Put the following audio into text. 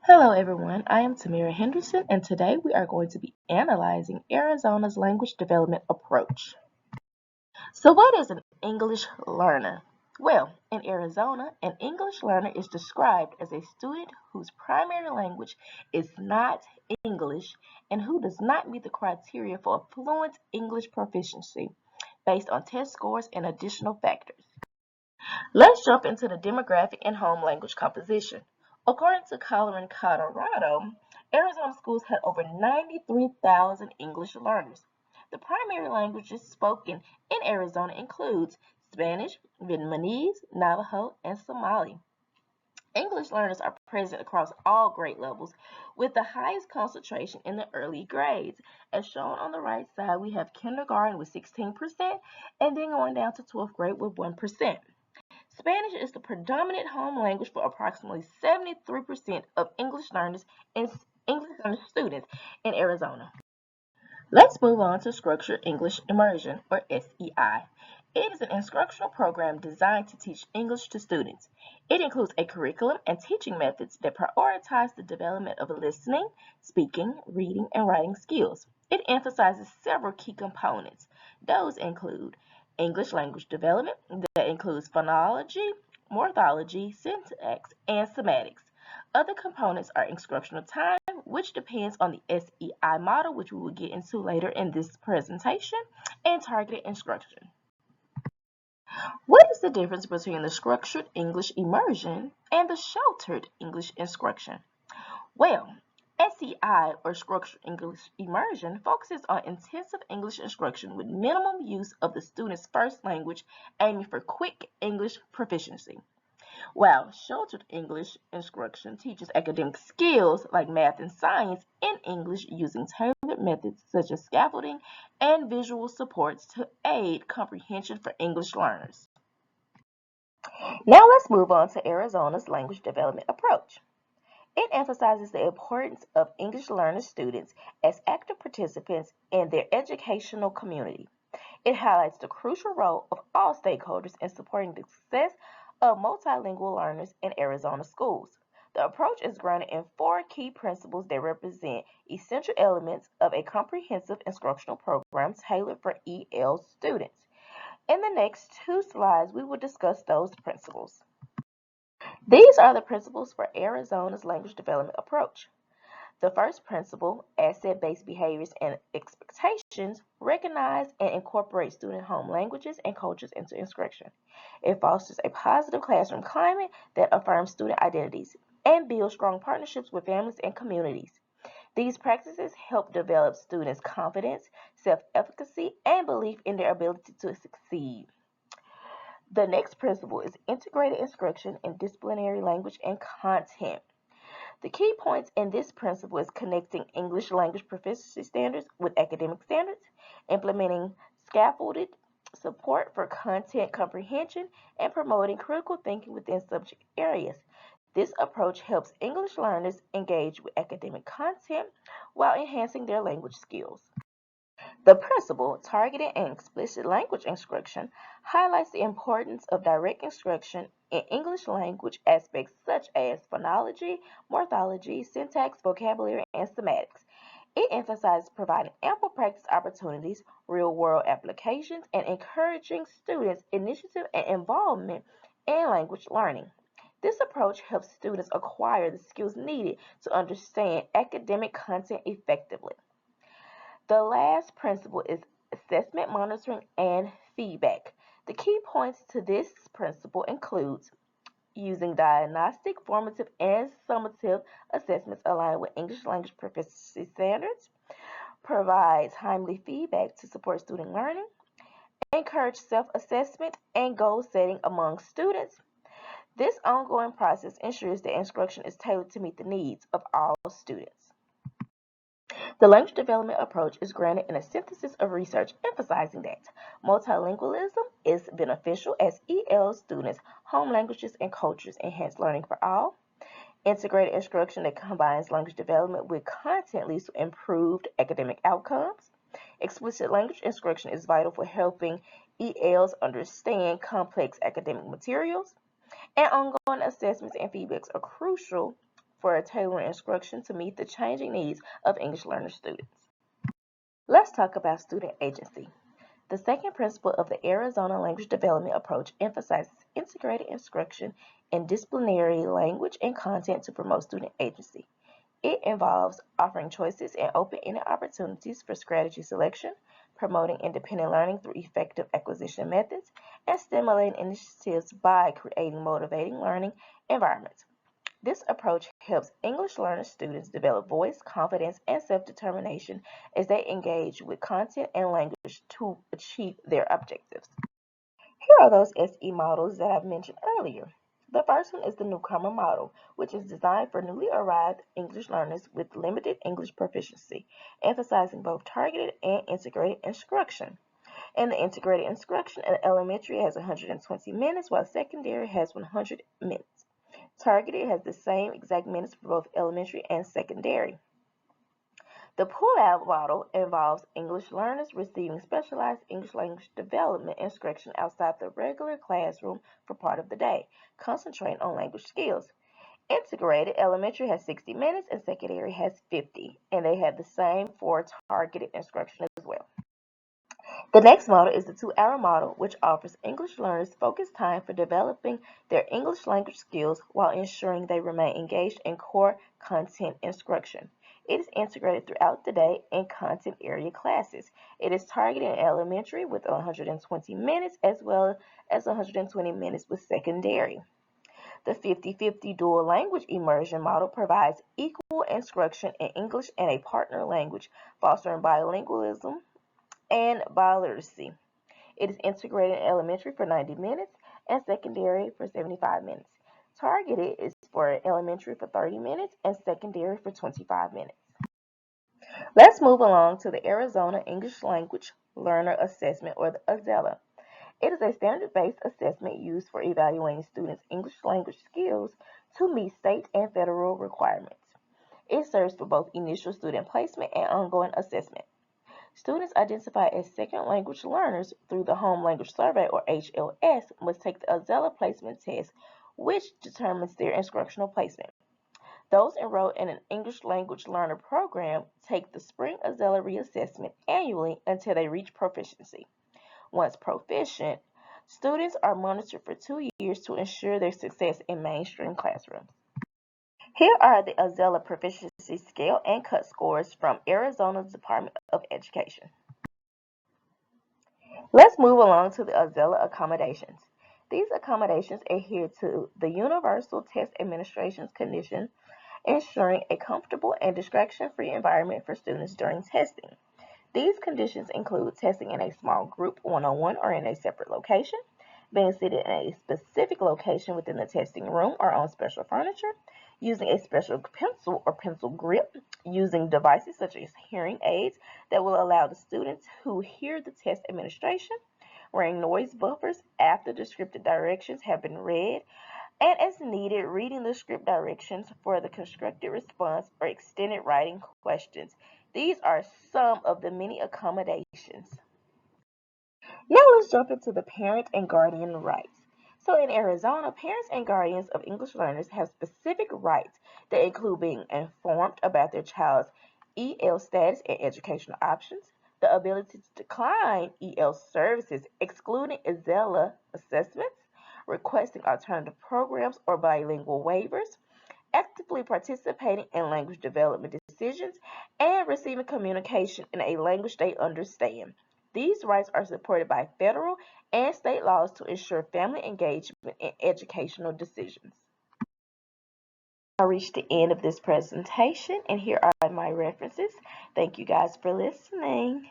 Hello everyone, I am Tamira Henderson and today we are going to be analyzing Arizona's language development approach. So what is an English learner? Well, in Arizona, an English learner is described as a student whose primary language is not English and who does not meet the criteria for fluent English proficiency based on test scores and additional factors. Let's jump into the demographic and home language composition. According to Coloring Colorado, Arizona schools had over 93,000 English learners. The primary languages spoken in Arizona includes Spanish, Vietnamese, Navajo, and Somali. English learners are present across all grade levels, with the highest concentration in the early grades. As shown on the right side, we have kindergarten with 16% and then going down to 12th grade with 1%. Spanish is the predominant home language for approximately 73% of English learners and English learner students in Arizona. Let's move on to Structured English Immersion, or SEI. It is an instructional program designed to teach English to students. It includes a curriculum and teaching methods that prioritize the development of listening, speaking, reading, and writing skills. It emphasizes several key components. Those include English language development, that includes phonology, morphology, syntax, and semantics. Other components are instructional time, which depends on the SEI model, which we will get into later in this presentation, and targeted instruction. What is the difference between the structured English immersion and the sheltered English instruction? Well, SEI, or structured English immersion, focuses on intensive English instruction with minimum use of the student's first language, aiming for quick English proficiency. While sheltered English instruction teaches academic skills like math and science in English using tailored methods such as scaffolding and visual supports to aid comprehension for English learners. Now let's move on to Arizona's language development approach. It emphasizes the importance of English learner students as active participants in their educational community. It highlights the crucial role of all stakeholders in supporting the success of multilingual learners in Arizona schools. The approach is grounded in four key principles that represent essential elements of a comprehensive instructional program tailored for EL students. In the next two slides, we will discuss those principles. These are the principles for Arizona's language development approach. The first principle, asset-based behaviors and expectations, recognize and incorporate student home languages and cultures into instruction. It fosters a positive classroom climate that affirms student identities and builds strong partnerships with families and communities. These practices help develop students' confidence, self-efficacy, and belief in their ability to succeed. The next principle is integrated instruction in disciplinary language and content. The key points in this principle is connecting English language proficiency standards with academic standards, implementing scaffolded support for content comprehension, and promoting critical thinking within subject areas. This approach helps English learners engage with academic content while enhancing their language skills. The principle, targeted and explicit language instruction, highlights the importance of direct instruction in English language aspects such as phonology, morphology, syntax, vocabulary, and semantics. It emphasizes providing ample practice opportunities, real-world applications, and encouraging students' initiative and involvement in language learning. This approach helps students acquire the skills needed to understand academic content effectively. The last principle is assessment, monitoring, and feedback. The key points to this principle includes using diagnostic, formative, and summative assessments aligned with English language proficiency standards, provide timely feedback to support student learning, encourage self-assessment and goal setting among students. This ongoing process ensures that instruction is tailored to meet the needs of all students. The language development approach is grounded in a synthesis of research emphasizing that multilingualism is beneficial as EL students' home languages and cultures enhance learning for all. Integrated instruction that combines language development with content leads to improved academic outcomes. Explicit language instruction is vital for helping ELs understand complex academic materials. And ongoing assessments and feedbacks are crucial for tailoring instruction to meet the changing needs of English learner students. Let's talk about student agency. The second principle of the Arizona language development approach emphasizes integrated instruction and disciplinary language and content to promote student agency. It involves offering choices and open-ended opportunities for strategy selection, promoting independent learning through effective acquisition methods, and stimulating initiatives by creating motivating learning environments. This approach helps English learner students develop voice, confidence, and self-determination as they engage with content and language to achieve their objectives. Here are those SE models that I've mentioned earlier. The first one is the newcomer model, which is designed for newly arrived English learners with limited English proficiency, emphasizing both targeted and integrated instruction. In the integrated instruction, elementary has 120 minutes, while secondary has 100 minutes. Targeted has the same exact minutes for both elementary and secondary. The pull-out model involves English learners receiving specialized English language development instruction outside the regular classroom for part of the day, concentrating on language skills. Integrated elementary has 60 minutes and secondary has 50, and they have the same for targeted instruction as well. The next model is the 2-hour model, which offers English learners focused time for developing their English language skills while ensuring they remain engaged in core content instruction. It is integrated throughout the day in content area classes. It is targeted in elementary with 120 minutes as well as 120 minutes with secondary. The 50-50 dual language immersion model provides equal instruction in English and a partner language, fostering bilingualism and biliteracy. It is integrated in elementary for 90 minutes and secondary for 75 minutes. Targeted is for elementary for 30 minutes and secondary for 25 minutes. Let's move along to the Arizona English Language Learner Assessment, or the AZELA. It is a standard-based assessment used for evaluating students' English language skills to meet state and federal requirements. It serves for both initial student placement and ongoing assessment. Students identified as second language learners through the Home Language Survey, or HLS, must take the AZELA placement test, which determines their instructional placement. Those enrolled in an English language learner program take the spring AZELA reassessment annually until they reach proficiency. Once proficient, students are monitored for 2 years to ensure their success in mainstream classrooms. Here are the AZELA proficiency scale and cut scores from Arizona's Department of Education. Let's move along to the AZELA accommodations. These accommodations adhere to the Universal Test Administration's conditions, ensuring a comfortable and distraction-free environment for students during testing. These conditions include testing in a small group, one-on-one, or in a separate location, being seated in a specific location within the testing room or on special furniture, using a special pencil or pencil grip, using devices such as hearing aids that will allow the students who hear the test administration, wearing noise buffers after the scripted directions have been read, and as needed, reading the script directions for the constructed response or extended writing questions. These are some of the many accommodations. Now let's jump into the parent and guardian rights. So in Arizona, parents and guardians of English learners have specific rights that include being informed about their child's EL status and educational options, the ability to decline EL services, excluding AZELA assessments, requesting alternative programs or bilingual waivers, actively participating in language development decisions, and receiving communication in a language they understand. These rights are supported by federal and state laws to ensure family engagement in educational decisions. I reached the end of this presentation, and here are my references. Thank you guys for listening.